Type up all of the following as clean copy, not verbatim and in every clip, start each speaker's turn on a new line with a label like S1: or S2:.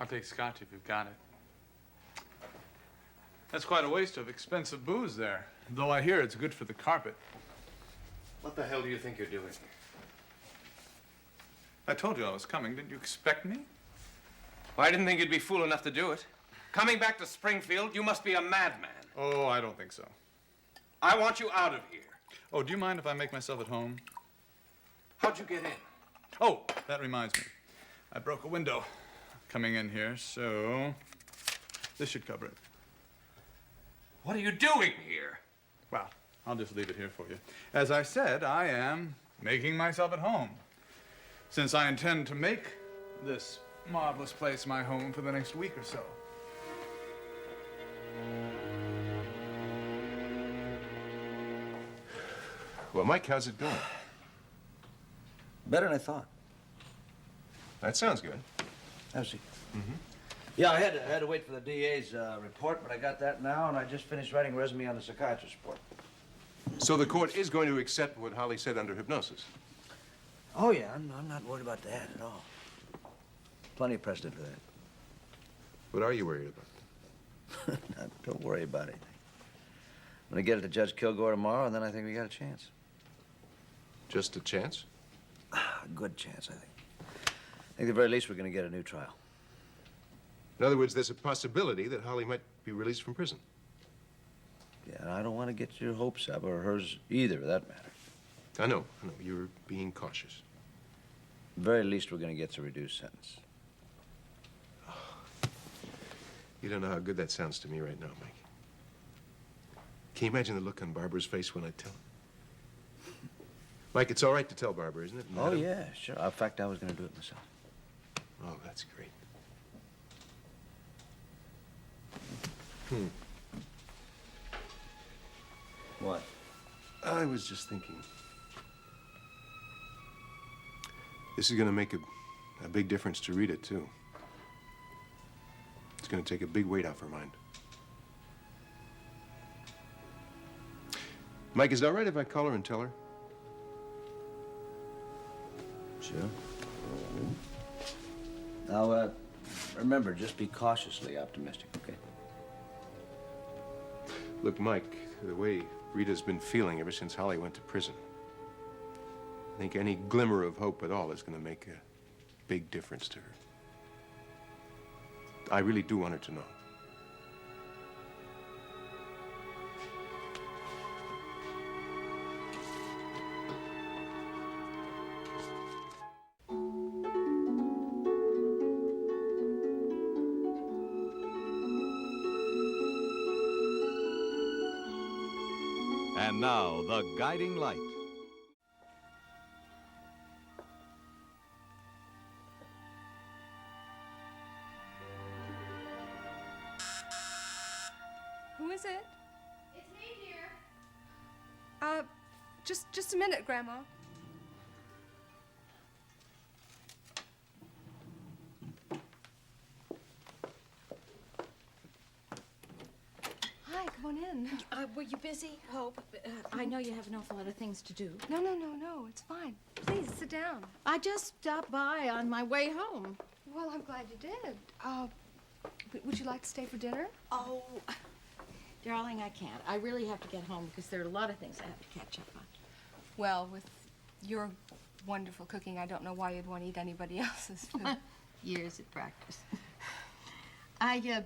S1: I'll take scotch if you've got it. That's quite a waste of expensive booze there, though I hear it's good for the carpet.
S2: What the hell do you think you're doing?
S1: I told you I was coming. Didn't you expect me?
S2: Well, I didn't think you'd be fool enough to do it. Coming back to Springfield, you must be a madman.
S1: Oh, I don't think so.
S2: I want you out of here.
S1: Oh, do you mind if I make myself at home?
S2: How'd you get in?
S1: Oh, that reminds me. I broke a window coming in here, so this should cover it.
S2: What are you doing here?
S1: Well, I'll just leave it here for you. As I said, I am making myself at home, since I intend to make this marvelous place my home for the next week or so.
S3: Well, Mike, how's it going?
S4: Better than I thought.
S3: That sounds good.
S4: Have a seat. Yeah, I had to wait for the DA's report, but I got that now, and I just finished writing a resume on the psychiatrist's report.
S3: So the court is going to accept what Holly said under hypnosis?
S4: Oh, yeah, I'm not worried about that at all. Plenty of precedent for that.
S3: What are you worried about?
S4: Don't worry about anything. I'm gonna get it to Judge Kilgore tomorrow, and then I think we got a chance.
S3: Just a chance?
S4: A good chance, I think. I think at the very least we're gonna get a new trial.
S3: In other words, there's a possibility that Holly might be released from prison.
S4: Yeah, and I don't want to get your hopes up, or hers either, for that matter.
S3: I know. You're being cautious.
S4: At the very least, we're going to get a reduced sentence.
S3: You don't know how good that sounds to me right now, Mike. Can you imagine the look on Barbara's face when I tell her? Mike, it's all right to tell Barbara, isn't it?
S4: Oh, yeah, sure. In fact, I was going to do it myself.
S3: Oh, that's great.
S4: What?
S3: I was just thinking. This is going to make a big difference to Rita, too. It's going to take a big weight off her mind. Mike, is it all right if I call her and tell her?
S4: Sure. Now, remember, just be cautiously optimistic, okay?
S3: Look, Mike, the way Rita's been feeling ever since Holly went to prison, I think any glimmer of hope at all is going to make a big difference to her. I really do want her to know.
S5: And now, the guiding light.
S6: Who is it?
S7: It's me, dear.
S6: Just a minute, Grandma. Hi, come on in.
S7: Were you busy, Hope? I know you have an awful lot of things to do.
S6: No, it's fine. Please, sit down.
S7: I just stopped by on my way home.
S6: Well, I'm glad you did. Would you like to stay for dinner?
S7: Oh, darling, I can't. I really have to get home because there are a lot of things I have to catch up on.
S6: Well, with your wonderful cooking, I don't know why you'd want to eat anybody else's food.
S7: Years of practice. I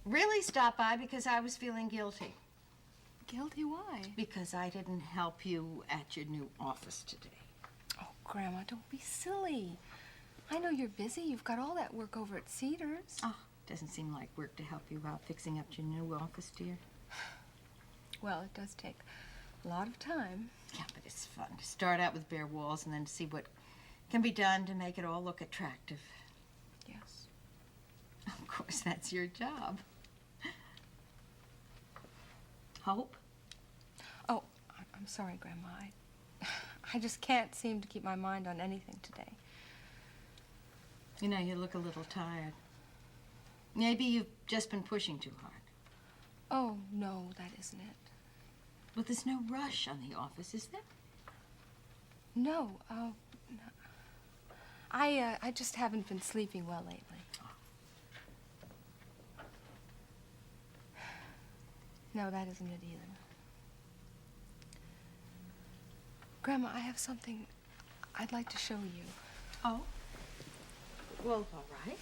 S7: really stopped by because I was feeling guilty.
S6: Guilty? Why?
S7: Because I didn't help you at your new office today.
S6: Oh, Grandma, don't be silly. I know you're busy. You've got all that work over at Cedars.
S7: Oh, doesn't seem like work to help you out fixing up your new office, dear.
S6: Well, it does take a lot of time.
S7: Yeah, but it's fun to start out with bare walls and then to see what can be done to make it all look attractive.
S6: Yes.
S7: Of course, that's your job. Hope?
S6: Oh, I'm sorry, Grandma. I just can't seem to keep my mind on anything today.
S7: You know, you look a little tired. Maybe you've just been pushing too hard.
S6: Oh, no, that isn't it.
S7: But there's no rush on the office, is there?
S6: No, no. I just haven't been sleeping well lately.
S7: Oh,
S6: No, that isn't it either. Grandma, I have something I'd like to show you.
S7: Oh? Well, all right.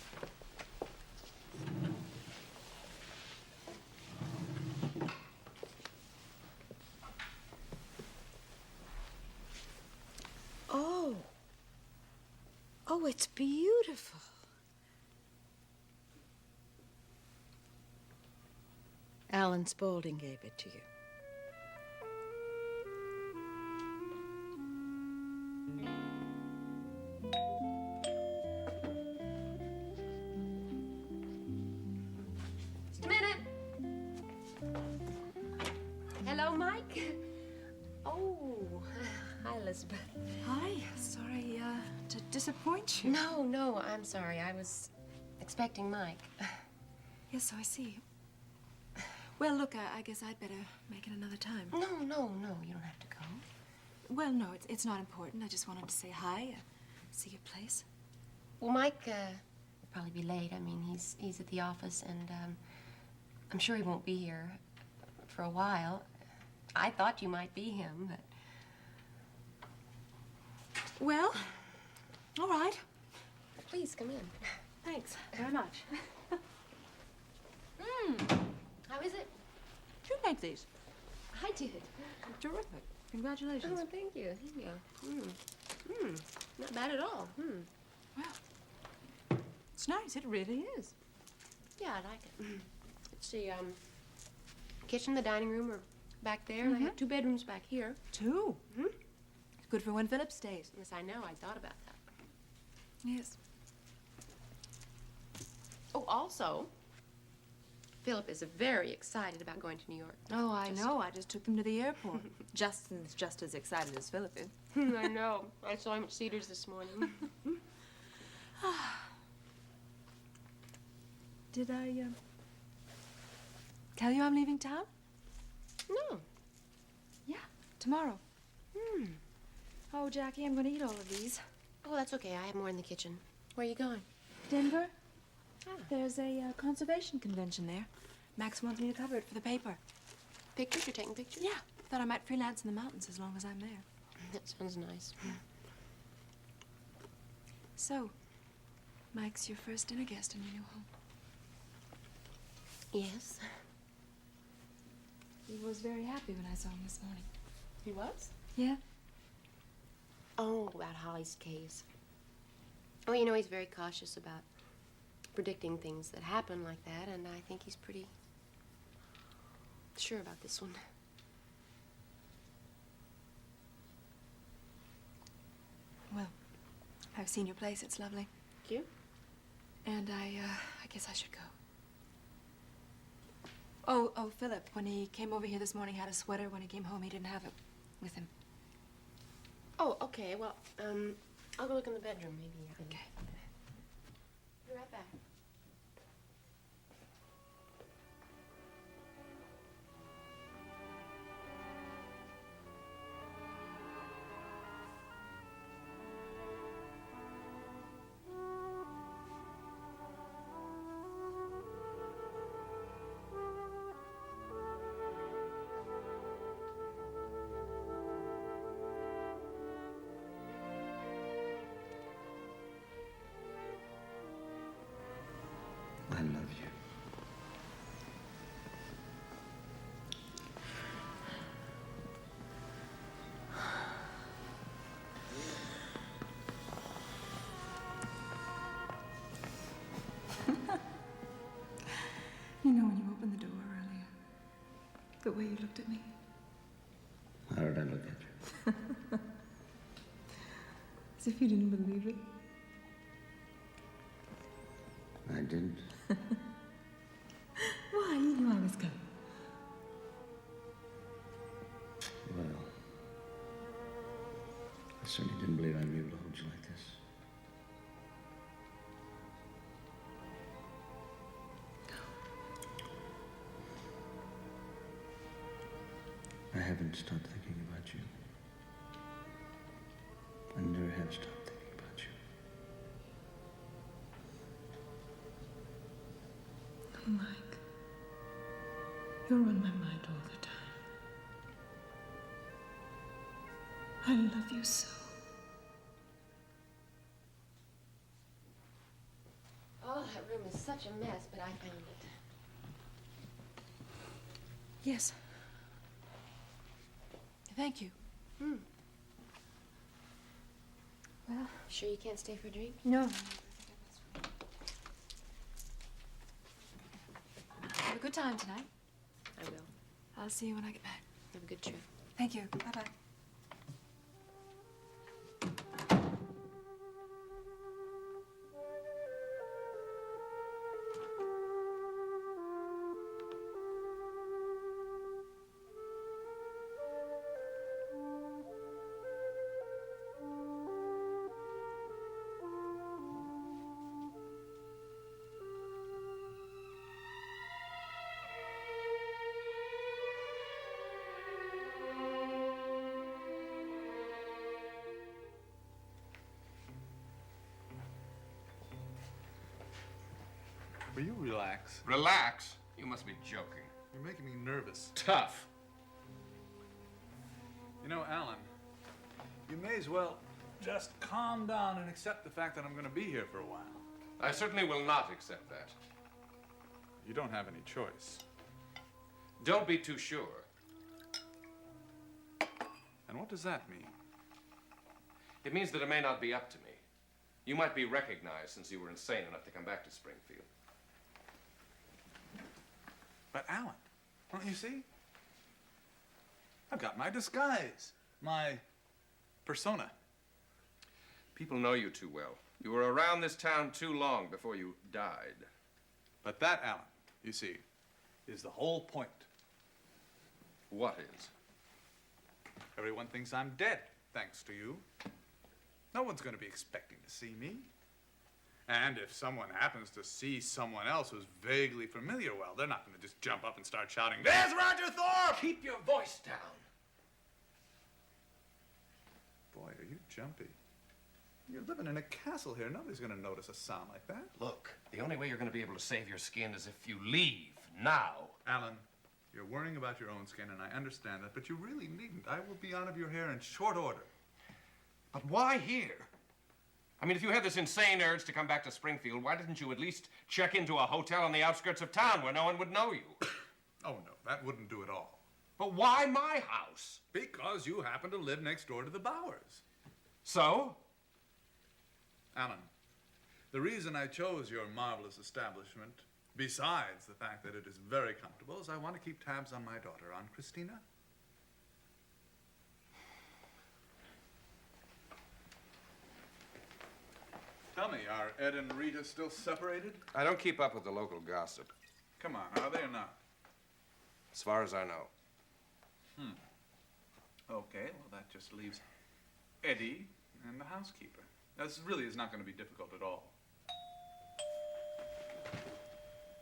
S7: Oh. Oh, it's beautiful. Alan Spaulding gave it to you.
S8: Just a minute. Hello, Mike. Oh, hi, Elizabeth.
S6: Hi. Sorry, to disappoint you.
S8: No, I'm sorry. I was expecting Mike.
S6: Yes, so I see. Well, look, I guess I'd better make it another time.
S8: No, you don't have to go.
S6: Well, no, it's not important. I just wanted to say hi, see your place.
S8: Well, Mike will probably be late. I mean, he's at the office, and I'm sure he won't be here for a while. I thought you might be him, but...
S6: Well, all right.
S8: Please, come in.
S6: Thanks very much.
S8: How is it?
S6: You make these.
S8: I did.
S6: Terrific. Congratulations.
S8: Oh, thank you. Here you go. Not bad at all.
S6: Well, it's nice. It really is.
S8: Yeah, I like it. It's the kitchen, the dining room are back there. And I have 2 bedrooms back here.
S6: 2? It's good for when Philip stays.
S8: Yes, I know. I thought about that.
S6: Yes.
S8: Oh, also, Philip is very excited about going to New York.
S6: Oh, I know. I just took them to the airport. Justin's just as excited as Philip is.
S8: I know. I saw him at Cedars this morning.
S6: Did I, tell you I'm leaving town?
S8: No.
S6: Yeah, tomorrow. Oh, Jackie, I'm going to eat all of these.
S8: Oh, that's okay. I have more in the kitchen. Where are you going?
S6: Denver?
S8: Ah.
S6: There's a conservation convention there. Max wants me to cover it for the paper.
S8: Pictures? You're taking pictures?
S6: Yeah, thought I might freelance in the mountains as long as I'm there.
S8: That sounds nice.
S6: So, Mike's your first dinner guest in your new home.
S8: Yes.
S6: He was very happy when I saw him this morning.
S8: He was?
S6: Yeah?
S8: Oh, about Holly's case. Oh, you know, he's very cautious about predicting things that happen like that, and I think he's pretty sure about this one.
S6: Well, I've seen your place. It's lovely.
S8: Thank you.
S6: And I guess I should go. Oh, Philip, when he came over here this morning, had a sweater. When he came home, he didn't have it with him.
S8: Oh, okay. Well, I'll go look in the bedroom, maybe.
S6: Okay.
S8: Be right back.
S4: I love you.
S6: You know, when you opened the door earlier, the way you looked at me.
S4: How did I look at you?
S6: As if you didn't believe it.
S4: I didn't.
S6: Why? You knew I was coming.
S4: Well, I certainly didn't believe I'd be able to hold you like this. I haven't stopped thinking about you. I never have stopped thinking about you.
S6: Oh, Mike. You're on my mind
S9: all the time. I love you so.
S8: Oh, that room is such a mess, but I found it.
S6: Yes. Thank you.
S8: Well, sure you can't stay for a drink?
S6: No.
S10: Have a good time tonight.
S8: I will.
S10: I'll see you when I get back.
S8: Have a good trip.
S6: Thank you. Bye-bye.
S1: Will you relax?
S2: Relax? You must be joking.
S1: You're making me nervous.
S2: Tough.
S1: You know, Alan, you may as well just calm down and accept the fact that I'm going to be here for a while.
S2: I certainly will not accept that.
S1: You don't have any choice.
S2: Don't be too sure.
S1: And what does that mean?
S2: It means that it may not be up to me. You might be recognized since you were insane enough to come back to Springfield.
S1: But Alan, don't you see? I've got my disguise, my persona.
S2: People know you too well. You were around this town too long before you died.
S1: But that, Alan, you see, is the whole point.
S2: What is?
S1: Everyone thinks I'm dead, thanks to you. No one's going to be expecting to see me. And if someone happens to see someone else who's vaguely familiar, well, they're not going to just jump up and start shouting, "There's Roger Thorpe!"
S2: Keep your voice down.
S1: Boy, are you jumpy. You're living in a castle here. Nobody's going to notice a sound like that.
S2: Look, the only way you're going to be able to save your skin is if you leave now.
S1: Alan, you're worrying about your own skin, and I understand that, but you really needn't. I will be out of your hair in short order.
S2: But why here? I mean, if you had this insane urge to come back to Springfield, why didn't you at least check into a hotel on the outskirts of town where no one would know you?
S1: Oh, no, that wouldn't do at all.
S2: But why my house?
S1: Because you happen to live next door to the Bowers.
S2: So?
S1: Alan, the reason I chose your marvelous establishment, besides the fact that it is very comfortable, is I want to keep tabs on my daughter, on Christina. Tell me, are Ed and Rita still separated?
S2: I don't keep up with the local gossip.
S1: Come on, are they or not?
S2: As far as I know.
S1: Okay, well, that just leaves Eddie and the housekeeper. This really is not going to be difficult at all.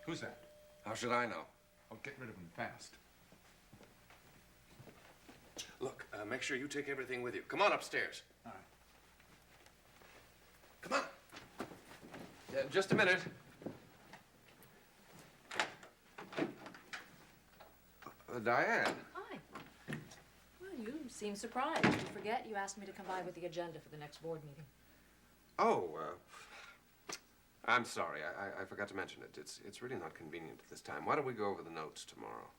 S1: Who's that?
S2: How should I know?
S1: Oh, get rid of him fast.
S2: Look, make sure you take everything with you. Come on upstairs.
S1: All right.
S2: Come on. Just a minute. Diane.
S10: Hi. Well, you seem surprised. Did you forget? You asked me to come by with the agenda for the next board meeting.
S2: Oh, I'm sorry. I forgot to mention it. It's really not convenient at this time. Why don't we go over the notes tomorrow?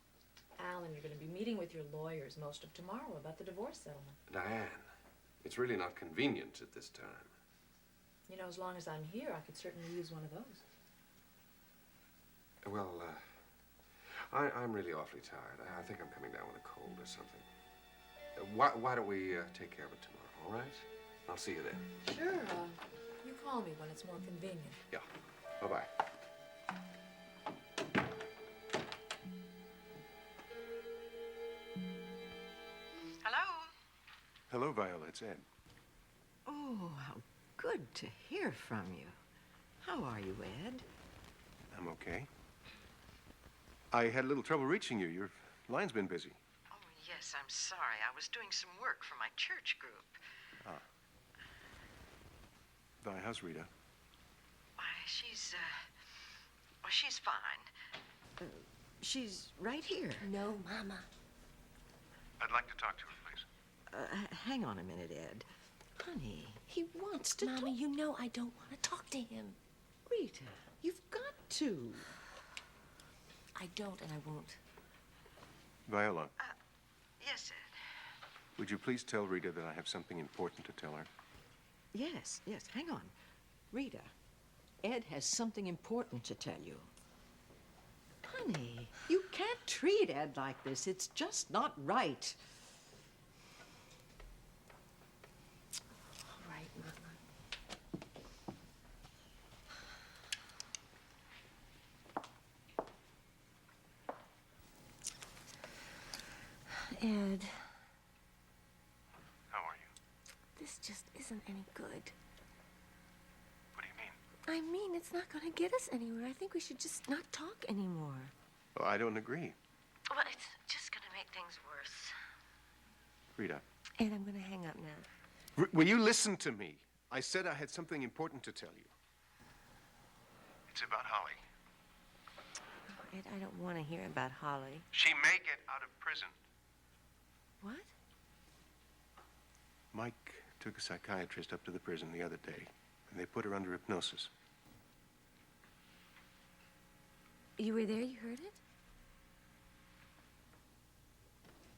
S10: Alan, you're going to be meeting with your lawyers most of tomorrow about the divorce settlement.
S2: Diane, it's really not convenient at this time.
S10: You know, as long as I'm here, I could certainly use one of those.
S2: Well, I'm really awfully tired. I think I'm coming down with a cold or something. Why don't we take care of it tomorrow, all right? I'll see you then.
S10: Sure. You call me when it's more convenient.
S2: Yeah. Bye-bye.
S11: Hello?
S3: Hello, Viola. It's Ed.
S11: Oh, how good to hear from you. How are you, Ed?
S3: I'm okay. I had a little trouble reaching you. Your line's been busy.
S11: Oh, yes, I'm sorry. I was doing some work for my church group.
S3: How's Rita?
S11: Why, she's fine. She's right here.
S8: No, Mama.
S2: I'd like to talk to her, please.
S11: Hang on a minute, Ed. Honey, he wants to
S8: Mama,
S11: talk.
S8: you know I don't want to talk to him.
S11: Rita, you've got to.
S8: I don't, and I won't.
S2: Viola,
S11: Yes, Ed.
S2: would you please tell Rita that I have something important to tell her?
S11: Yes, hang on. Rita, Ed has something important to tell you. Honey, you can't treat Ed like this. It's just not right.
S8: All right, Mama. Ed,
S2: How are you?
S8: this just isn't any good.
S2: What do you mean?
S8: I mean, it's not going to get us anywhere. I think we should just not talk anymore.
S2: Well, I don't agree.
S8: Well, it's just going to make things worse.
S2: Rita.
S8: Ed, I'm going to hang up now.
S2: Will you listen to me? I said I had something important to tell you. It's about Holly.
S8: Oh, Ed, I don't want to hear about Holly.
S2: She may get out of prison.
S8: What?
S2: Mike took a psychiatrist up to the prison the other day, and they put her under hypnosis.
S8: You were there? You heard it?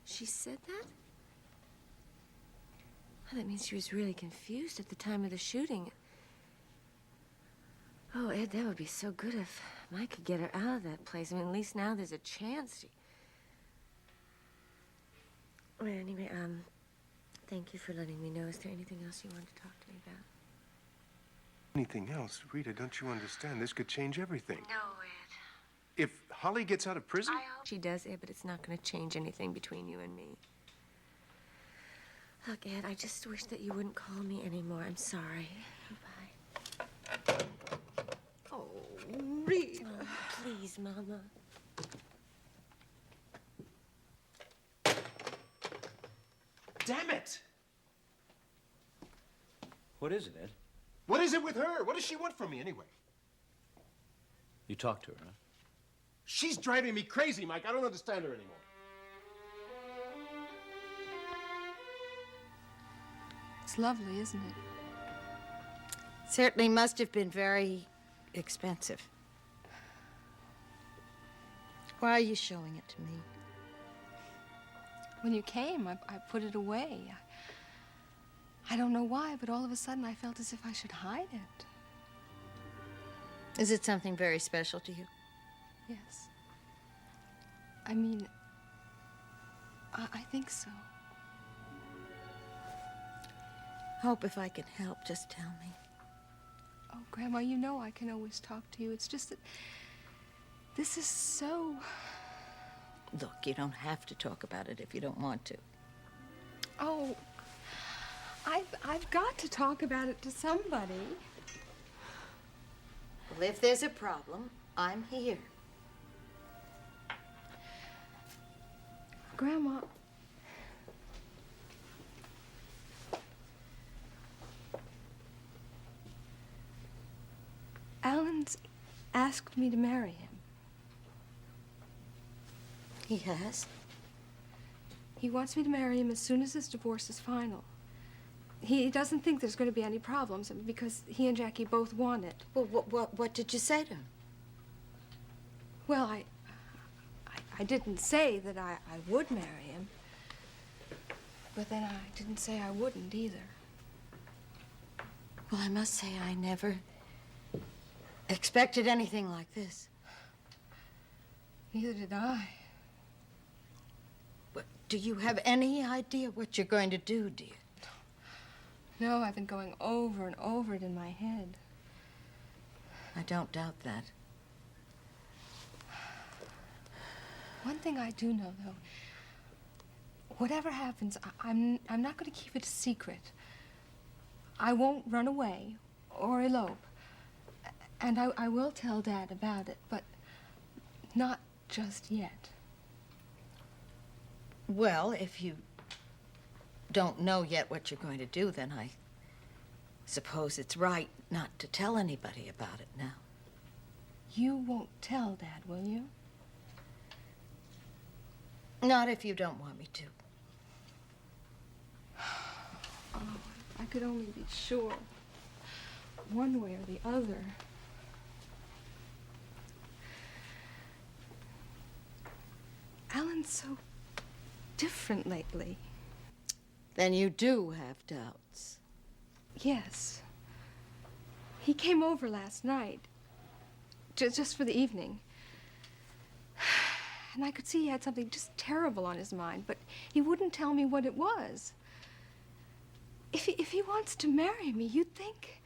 S8: She said that? Oh, that means she was really confused at the time of the shooting. Oh, Ed, that would be so good if Mike could get her out of that place. I mean, at least now there's a chance. Well, anyway, thank you for letting me know. Is there anything else you want to talk to me about?
S2: Anything else? Rita, don't you understand? This could change everything.
S8: No, Ed.
S2: If Holly gets out of prison?
S8: I hope she does, Ed, but it's not going to change anything between you and me. Look, Ed, I just wish that you wouldn't call me anymore. I'm sorry. Bye.
S11: Oh, Rita.
S8: Oh, please, Mama.
S3: Damn it!
S4: What is it, Ed?
S3: What is it with her? What does she want from me anyway?
S4: You talked to her, huh?
S3: She's driving me crazy, Mike. I don't understand her anymore.
S6: It's lovely, isn't it?
S7: Certainly must have been very expensive. Why are you showing it to me?
S6: When you came, I put it away. I don't know why, but all of a sudden I felt as if I should hide it.
S7: Is it something very special to you?
S6: Yes. I mean, I think so.
S7: Hope if I can help, just tell me.
S6: Oh, Grandma, you know I can always talk to you. It's just that this is so...
S7: Look, you don't have to talk about it if you don't want to.
S6: Oh, I've got to talk about it to somebody.
S7: Well, if there's a problem, I'm here.
S6: Grandma, Alan's asked me to marry him.
S7: He has?
S6: He wants me to marry him as soon as his divorce is final. He doesn't think there's going to be any problems because he and Jackie both want it.
S7: Well, what did you say to him?
S6: Well, I didn't say that I would marry him, but then I didn't say I wouldn't either.
S7: Well, I must say I never expected anything like this.
S6: Neither did I.
S7: But do you have any idea what you're going to do, dear?
S6: No, I've been going over and over it in my head.
S7: I don't doubt that.
S6: One thing I do know, though, whatever happens, I'm not going to keep it a secret. I won't run away or elope. And I will tell Dad about it, but not just yet.
S7: Well, if you don't know yet what you're going to do, then I suppose it's right not to tell anybody about it now.
S6: You won't tell Dad, will you?
S7: Not if you don't want me to.
S6: Oh, if I could only be sure, one way or the other. Alan's so different lately.
S7: Then you do have doubts.
S6: Yes. He came over last night, just for the evening. And I could see he had something just terrible on his mind, but he wouldn't tell me what it was. If he wants to marry me, you'd think...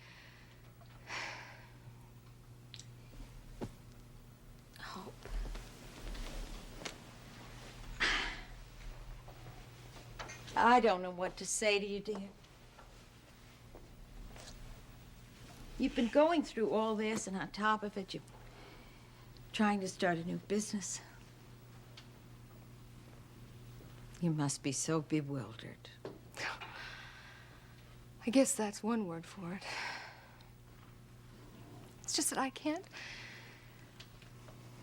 S7: Hope. I don't know what to say to you, dear. You've been going through all this, and on top of it, you're trying to start a new business. You must be so bewildered.
S6: I guess that's one word for it. It's just that I can't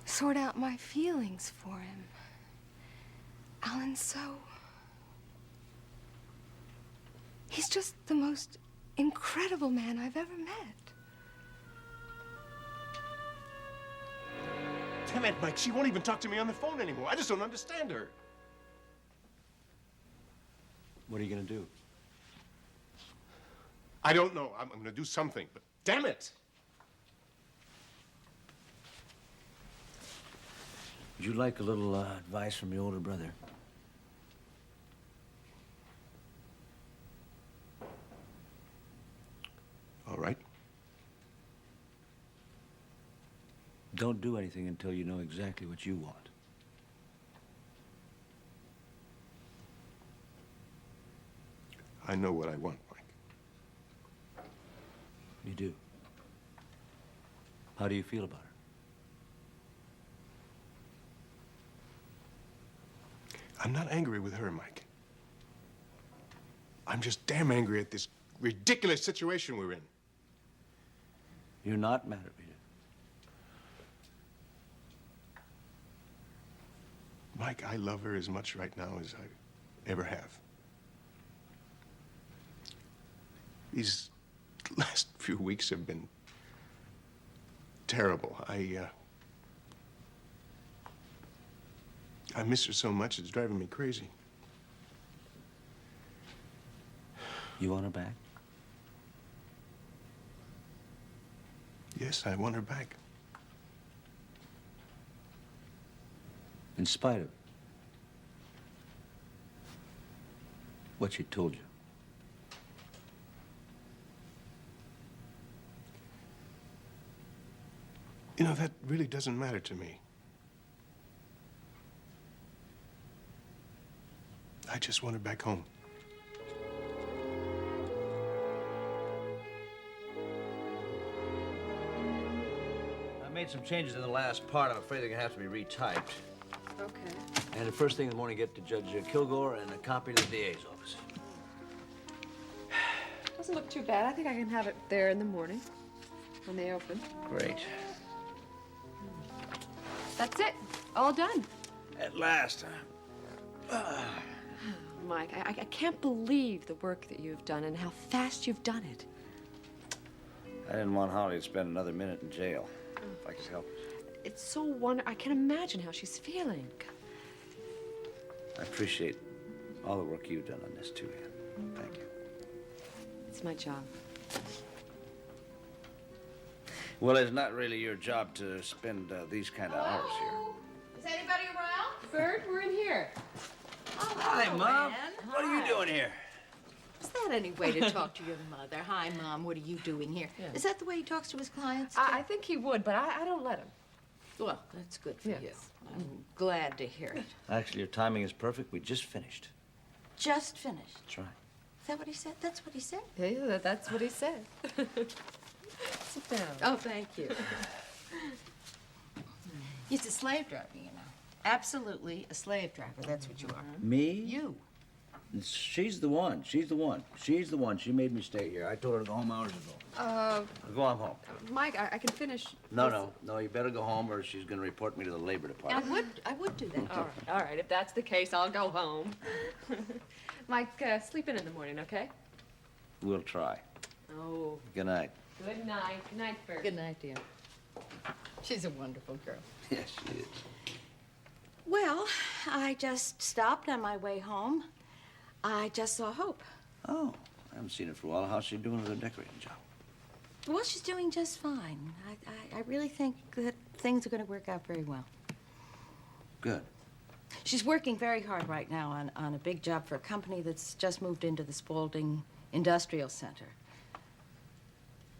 S6: sort out my feelings for him. Alan's so... He's just the most incredible man I've ever met.
S3: Damn it, Mike. She won't even talk to me on the phone anymore. I just don't understand her.
S4: What are you going to do?
S3: I don't know. I'm going to do something, but damn it!
S4: Would you like a little advice from your older brother?
S3: All right.
S4: Don't do anything until you know exactly what you want.
S3: I know what I want, Mike.
S4: You do? How do you feel about her?
S3: I'm not angry with her, Mike. I'm just damn angry at this ridiculous situation we're in.
S4: You're not mad at me.
S3: Mike, I love her as much right now as I ever have. These last few weeks have been terrible. I miss her so much, it's driving me crazy.
S4: You want her back?
S3: Yes, I want her back.
S4: In spite of what she told you.
S3: You know, that really doesn't matter to me. I just want her back home.
S4: I made some changes in the last part. I'm afraid they're going to have to be retyped.
S11: Okay.
S4: And the first thing in the morning, get to Judge Kilgore and a copy to the DA's office.
S11: Doesn't look too bad. I think I can have it there in the morning when they open.
S4: Great.
S11: That's it. All done.
S4: At last.
S11: Mike, I can't believe the work that you've done and how fast you've done it.
S4: I didn't want Holly to spend another minute in jail, if I could help it.
S11: It's so wonderful. I can imagine how she's feeling.
S4: I appreciate all the work you've done on this, too, Ann. Thank you.
S11: It's my job.
S4: Well, it's not really your job to spend these kind of hours here.
S7: Is anybody around?
S11: Bert, we're in here.
S7: Oh,
S4: Hi, Mom.
S7: Ann.
S4: What are you doing here?
S7: Is that any way to talk to your mother? Hi, Mom, what are you doing here?
S11: Yeah.
S7: Is that the way he talks to his clients?
S11: I think he would, but I don't let him.
S7: Well, that's good for
S11: Yes.
S7: you. I'm glad to hear it.
S4: Actually, your timing is perfect. We just finished.
S7: Just finished.
S4: That's right.
S7: Is that what he said? That's what he said?
S11: Yeah, that's what he said. Sit down.
S7: Oh, thank you. He's a slave driver, you know. Absolutely a slave driver. That's what you are.
S4: Me?
S7: You.
S4: She's the one. She's the one. She's the one. She made me stay here. I told her to go home hours ago. Go on home.
S12: Mike, I can finish.
S4: No. You better go home or she's going to report me to the labor department.
S12: I would do that. All right. If that's the case, I'll go home. Mike, sleep in the morning, okay?
S4: We'll try.
S12: Oh.
S4: Good night.
S12: Good night. Good night, Bert.
S7: Good night, dear. She's a wonderful girl.
S4: Yes, she is.
S7: Well, I just stopped on my way home. I just saw Hope.
S4: Oh, I haven't seen her for a while. How's she doing with her decorating job?
S7: Well, she's doing just fine. I really think that things are going to work out very well.
S4: Good.
S7: She's working very hard right now on a big job for a company that's just moved into the Spaulding Industrial Center.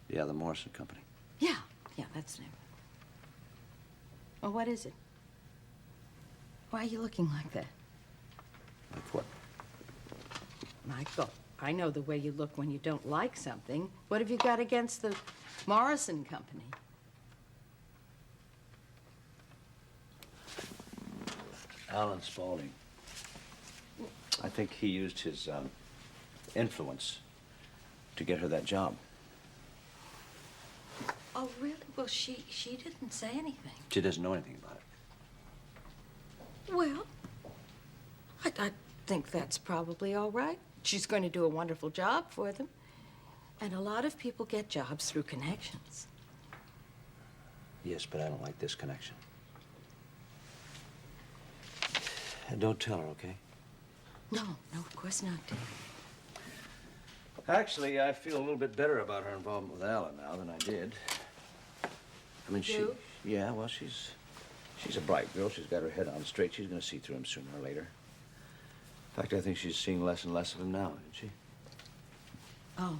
S4: Yeah, the Morrison Company.
S7: Yeah, that's the name. Well, what is it? Why are you looking like that?
S4: Like what?
S7: Michael, I know the way you look when you don't like something. What have you got against the Morrison Company?
S4: Alan Spaulding. I think he used his influence to get her that job.
S7: Oh, really? Well, she didn't say anything.
S4: She doesn't know anything about it.
S7: Well, I think that's probably all right. She's going to do a wonderful job for them. And a lot of people get jobs through connections.
S4: Yes, but I don't like this connection. And don't tell her, okay?
S7: No, of course not, Dave.
S4: Actually, I feel a little bit better about her involvement with Alan now than I did. I mean, yeah, well, she's a bright girl. She's got her head on straight. She's going to see through him sooner or later. In fact, I think she's seeing less and less of him now, isn't she?
S7: Oh.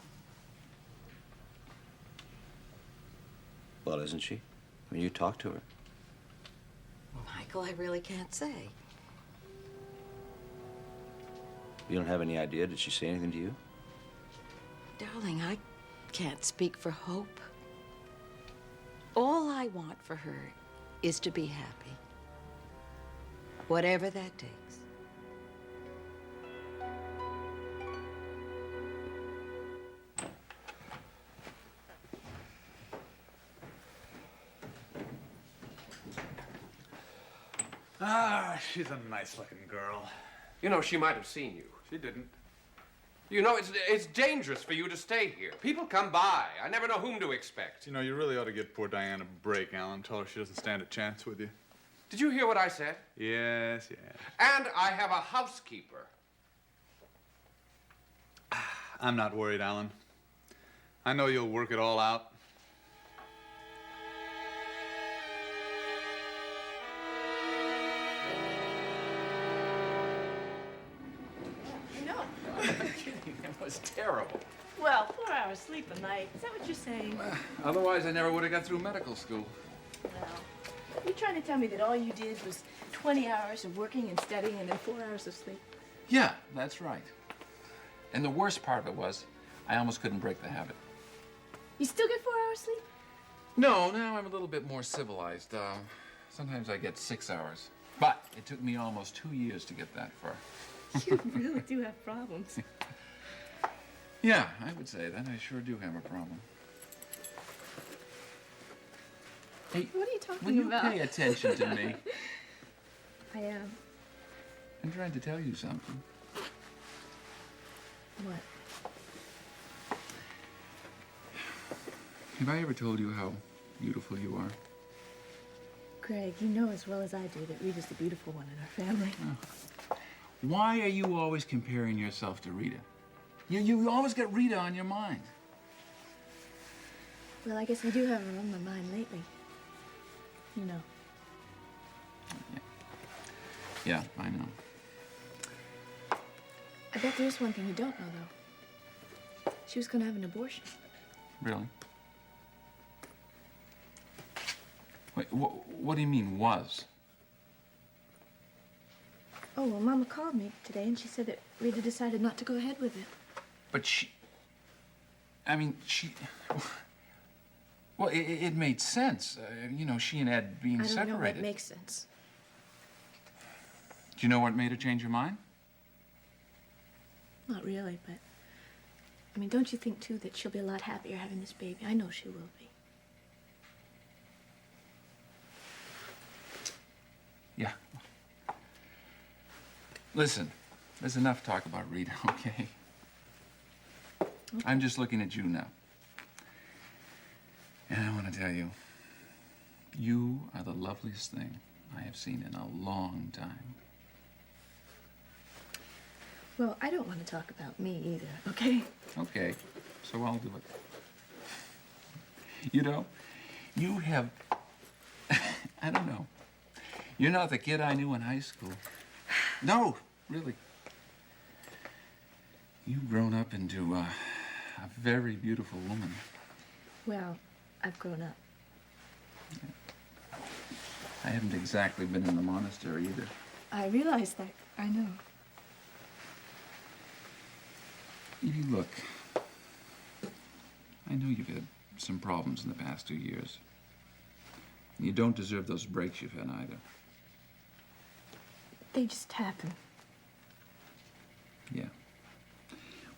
S4: Well, isn't she? I mean, you talk to her.
S7: Michael, I really can't say.
S4: You don't have any idea? Did she say anything to you?
S7: Darling, I can't speak for Hope. All I want for her is to be happy. Whatever that takes.
S1: She's a nice-looking girl.
S2: You know, she might have seen you.
S1: She didn't.
S2: You know, it's dangerous for you to stay here. People come by. I never know whom to expect.
S1: You know, you really ought to give poor Diane a break, Alan. Tell her she doesn't stand a chance with you.
S2: Did you hear what I said?
S1: Yes.
S2: And I have a housekeeper.
S1: I'm not worried, Alan. I know you'll work it all out.
S13: It was terrible.
S9: Well, 4 hours sleep a night. Is that what you're saying?
S13: Otherwise, I never would have got through medical school.
S9: Well, you're trying to tell me that all you did was 20 hours of working and studying and then 4 hours of sleep?
S13: Yeah, that's right. And the worst part of it was, I almost couldn't break the habit.
S9: You still get 4 hours sleep?
S13: No, now I'm a little bit more civilized. Sometimes I get 6 hours. But it took me almost 2 years to get that far.
S9: You really do have problems.
S13: Yeah, I would say that. I sure do have a problem. Hey,
S9: What are you talking
S13: will you
S9: about?
S13: pay attention to me?
S9: I am.
S13: I'm trying to tell you something.
S9: What?
S13: Have I ever told you how beautiful you are?
S9: Greg, you know as well as I do that Rita's the beautiful one in our family.
S13: Oh. Why are you always comparing yourself to Rita? You always get Rita on your mind.
S9: Well, I guess I do have her on my mind lately. You know.
S13: Yeah, I know.
S9: I bet there's one thing you don't know, though. She was going to have an abortion.
S13: Really? Wait, what do you mean, was?
S9: Oh, well, Mama called me today, and she said that Rita decided not to go ahead with it.
S13: But well, it made sense. You know, she and Ed being separated.
S9: I don't know what makes sense.
S13: Do you know what made her change her mind?
S9: Not really, but... I mean, don't you think, too, that she'll be a lot happier having this baby? I know she will be.
S13: Yeah. Listen, there's enough talk about Rita, okay? I'm just looking at you now. And I want to tell you, you are the loveliest thing I have seen in a long time.
S9: Well, I don't want to talk about me either, okay?
S13: Okay, so I'll do it. You know, you have, I don't know. You're not the kid I knew in high school. No, really. You've grown up into a very beautiful woman.
S9: Well, I've grown up.
S13: I haven't exactly been in the monastery either.
S9: I realize that. I know.
S13: Evie, look. I know you've had some problems in the past 2 years. And you don't deserve those breaks you've had either.
S9: They just happen.
S13: Yeah.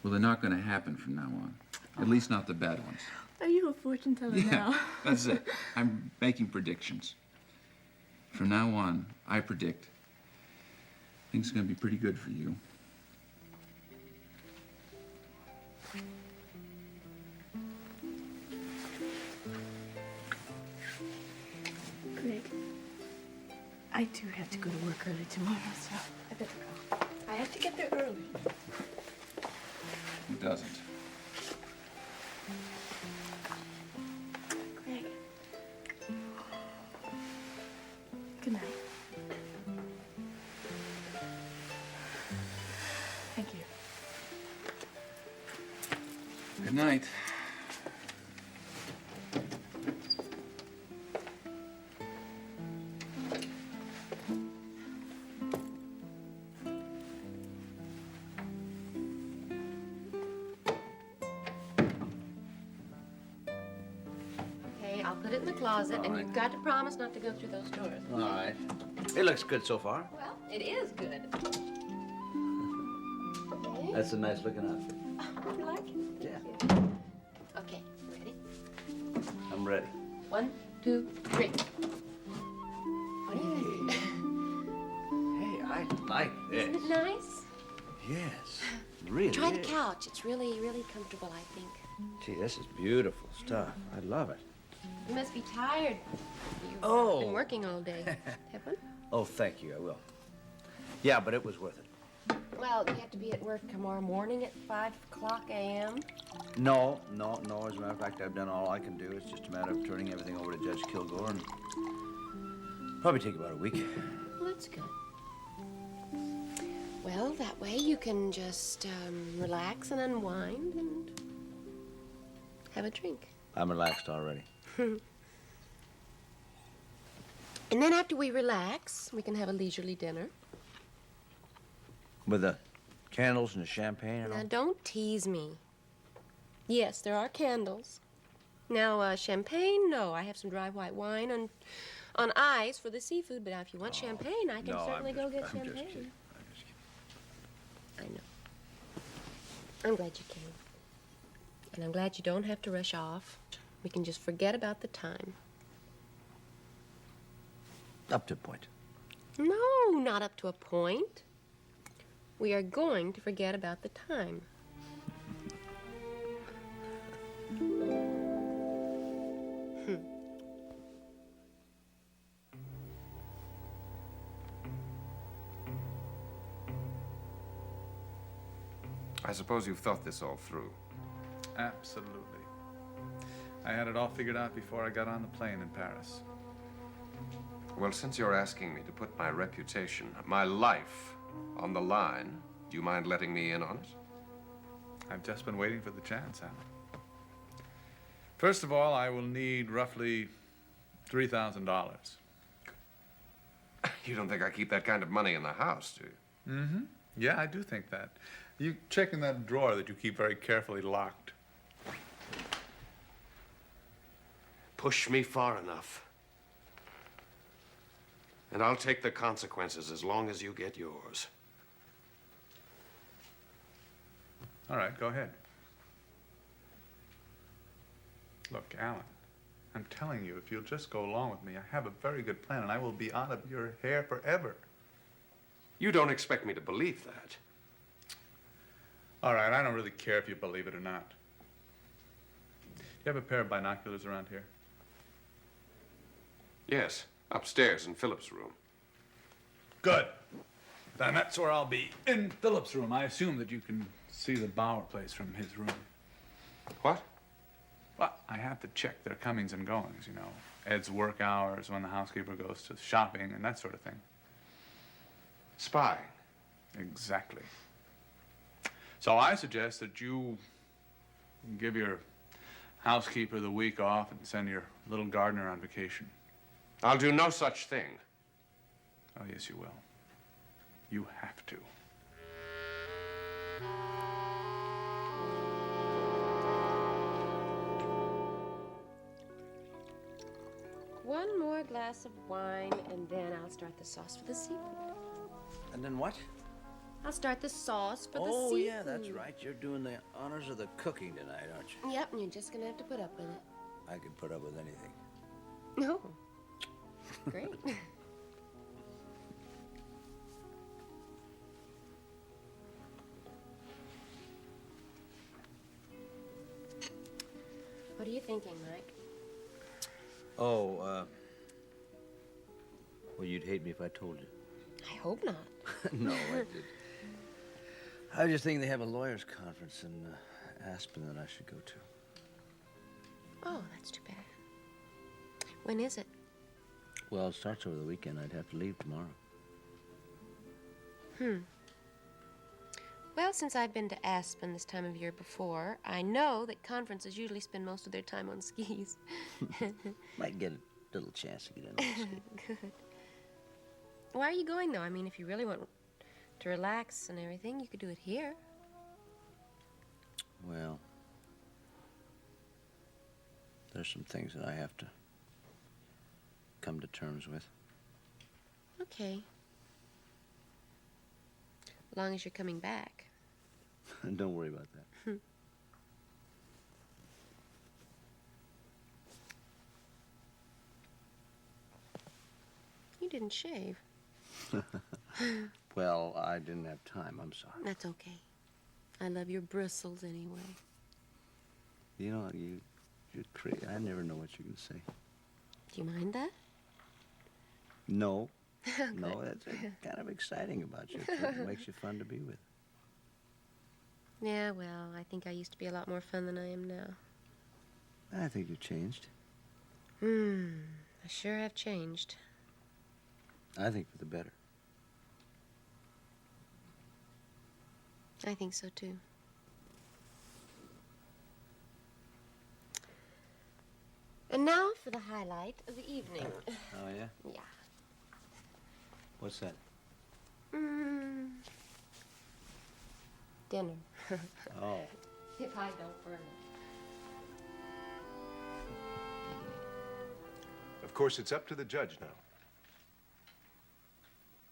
S13: Well, they're not going to happen from now on. At least not the bad ones.
S9: Are you a fortune teller
S13: Yeah,
S9: now?
S13: that's it. I'm making predictions. From now on, I predict things are going to be pretty good for you.
S9: Greg, I do have to go to work early tomorrow, so I better go. I have to get there early.
S13: Who doesn't?
S9: Greg. Good night. Thank you.
S13: Good night.
S8: Okay, I'll put it in the closet,
S4: All
S8: and
S4: right.
S8: you've got to promise not to go through those doors.
S4: All right. It looks good so far.
S8: Well, it is good. Okay.
S4: That's a nice looking outfit.
S8: You like it?
S4: Yeah.
S8: Okay, ready?
S4: I'm ready.
S8: 1, 2, 3. What do you think?
S4: Hey, I like this.
S8: Isn't it nice?
S4: Yes. Really
S8: Try the
S4: is.
S8: couch. It's really, really comfortable, I think.
S4: Gee, this is beautiful stuff. I love it.
S8: You must be tired. You've been working all day. Have one?
S4: Oh, thank you. I will. Yeah, but it was worth it.
S8: Well, you have to be at work tomorrow morning at 5 o'clock a.m.
S4: No. As a matter of fact, I've done all I can do. It's just a matter of turning everything over to Judge Kilgore, and probably take about a week.
S8: Well, that's good. Well, that way you can just relax and unwind and have a drink.
S4: I'm relaxed already.
S8: And then after we relax, we can have a leisurely dinner.
S4: With the candles and the champagne and all.
S8: Now, don't tease me. Yes, there are candles. Now, champagne, no. I have some dry white wine on ice for the seafood, but if you want champagne, I can certainly go get champagne.
S4: I'm just kidding.
S8: I know. I'm glad you came. And I'm glad you don't have to rush off. We can just forget about the time.
S4: Up to a point.
S8: No, not up to a point. We are going to forget about the time.
S2: I suppose you've thought this all through.
S1: Absolutely. I had it all figured out before I got on the plane in Paris.
S2: Well, since you're asking me to put my reputation, my life, on the line, do you mind letting me in on it?
S1: I've just been waiting for the chance, Alan. First of all, I will need roughly $3,000.
S2: You don't think I keep that kind of money in the house, do you?
S1: Mm-hmm. Yeah, I do think that. You check in that drawer that you keep very carefully locked.
S2: Push me far enough, and I'll take the consequences as long as you get yours.
S1: All right, go ahead. Look, Alan, I'm telling you, if you'll just go along with me, I have a very good plan, and I will be out of your hair forever.
S2: You don't expect me to believe that.
S1: All right, I don't really care if you believe it or not. Do you have a pair of binoculars around here?
S2: Yes, upstairs in Philip's room.
S1: Good. Then that's where I'll be, in Philip's room. I assume that you can see the Bauer place from his room.
S2: What?
S1: Well, I have to check their comings and goings, you know. Ed's work hours, when the housekeeper goes to shopping, and that sort of thing.
S2: Spying.
S1: Exactly. So I suggest that you give your housekeeper the week off and send your little gardener on vacation.
S2: I'll do no such thing.
S1: Oh, yes, you will. You have to.
S8: One more glass of wine, and then I'll start the sauce for the seafood.
S4: And then what?
S8: I'll start the sauce for the seafood.
S4: Oh, yeah, that's right. You're doing the honors of the cooking tonight, aren't you?
S8: Yep, and you're just gonna have to put up with it.
S4: I could put up with anything.
S8: No. Great. What are you thinking, Mike?
S4: Oh, well, you'd hate me if I told you.
S8: I hope not.
S4: No, I did. I was just thinking they have a lawyers' conference in Aspen that I should go to.
S8: Oh, that's too bad. When is it?
S4: Well, it starts over the weekend. I'd have to leave tomorrow.
S8: Well, since I've been to Aspen this time of year before, I know that conferences usually spend most of their time on skis.
S4: Might get a little chance to get in on the ski.
S8: Good. Why are you going, though? I mean, if you really want to relax and everything, you could do it here.
S4: Well, there's some things that I have to come to terms with.
S8: Okay. As long as you're coming back.
S4: Don't worry about that.
S8: You didn't shave.
S4: Well, I didn't have time. I'm sorry.
S8: That's okay. I love your bristles anyway.
S4: You know, you're crazy. I never know what you're going to say.
S8: Do you mind that?
S4: No.
S8: Good.
S4: No, that's kind of exciting about you. It makes you fun to be with.
S8: Yeah, well, I think I used to be a lot more fun than I am now.
S4: I think you've changed.
S8: I sure have changed.
S4: I think for the better.
S8: I think so, too. And now for the highlight of the evening.
S4: Oh, yeah?
S8: Yeah.
S4: What's that?
S8: Dinner.
S4: Oh.
S8: If I don't burn it.
S3: Of course, it's up to the judge now.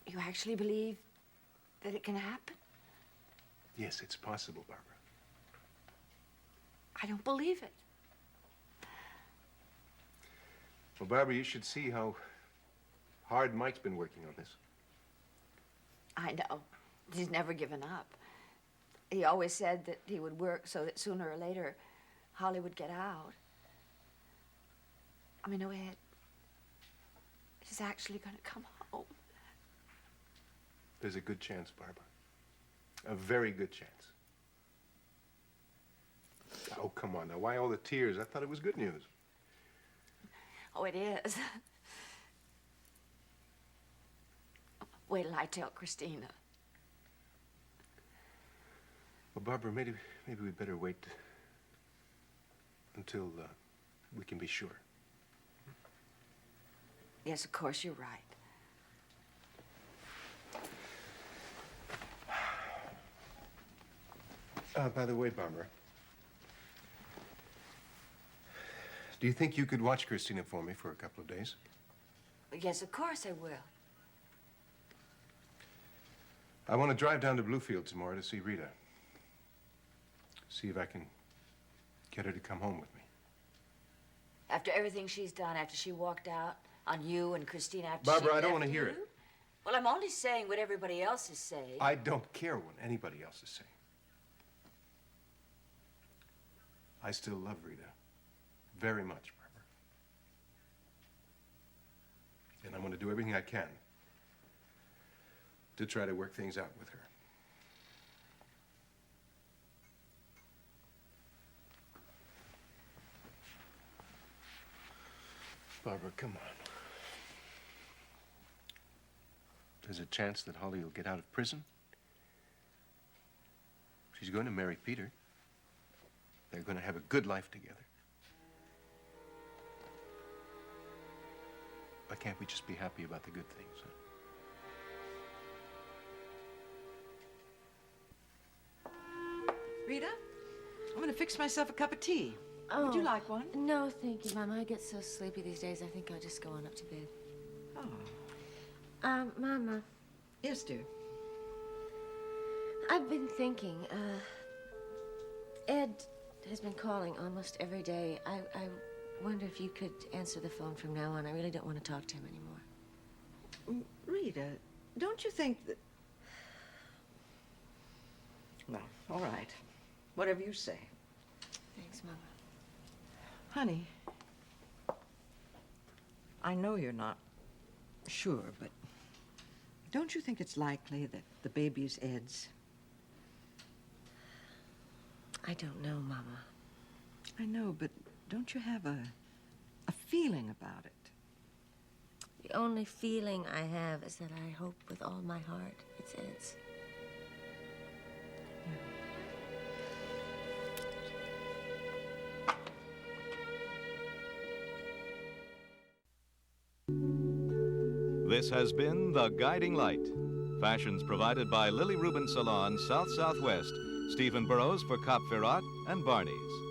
S9: You actually believe that it can happen?
S3: Yes, it's possible, Barbara.
S9: I don't believe it.
S3: Well, Barbara, you should see how hard Mike's been working on this.
S9: I know. He's never given up. He always said that he would work so that sooner or later Holly would get out. I mean, no, Ed. He's actually going to come home.
S3: There's a good chance, Barbara. A very good chance. Oh, come on now. Why all the tears? I thought it was good news.
S9: Oh, it is. Wait till I tell Christina.
S3: Well, Barbara, maybe we'd better wait until we can be sure.
S9: Yes, of course, you're right.
S3: By the way, Barbara, do you think you could watch Christina for me for a couple of days?
S9: Yes, of course I will.
S3: I want to drive down to Bluefield tomorrow to see Rita. See if I can get her to come home with me.
S9: After everything she's done, after she walked out on you and Christina, after
S3: Barbara,
S9: she
S3: I don't
S9: left
S3: want to hear
S9: you?
S3: it.
S9: Well, I'm only saying what everybody else is saying.
S3: I don't care what anybody else is saying. I still love Rita. Very much, Barbara. And I'm going to do everything I can to try to work things out with her. Barbara, come on. There's a chance that Holly will get out of prison. She's going to marry Peter. They're going to have a good life together. Why can't we just be happy about the good things, huh?
S11: Rita, I'm going to fix myself a cup of tea.
S8: Oh.
S11: Would you like one?
S8: No, thank you, Mama. I get so sleepy these days, I think I'll just go on up to bed.
S11: Oh.
S8: Mama.
S11: Yes, dear.
S8: I've been thinking, Ed has been calling almost every day. I wonder if you could answer the phone from now on. I really don't want to talk to him anymore.
S11: Rita, don't you think that... Well, all right. Whatever you say.
S8: Thanks, Mama.
S11: Honey, I know you're not sure, but don't you think it's likely that the baby is Ed's?
S8: I don't know, Mama.
S11: I know, but don't you have a feeling about it?
S8: The only feeling I have is that I hope with all my heart it's Ed's.
S5: This has been The Guiding Light. Fashions provided by Lily Rubin Salon, South Southwest, Stephen Burrows for Cop Ferrat, and Barney's.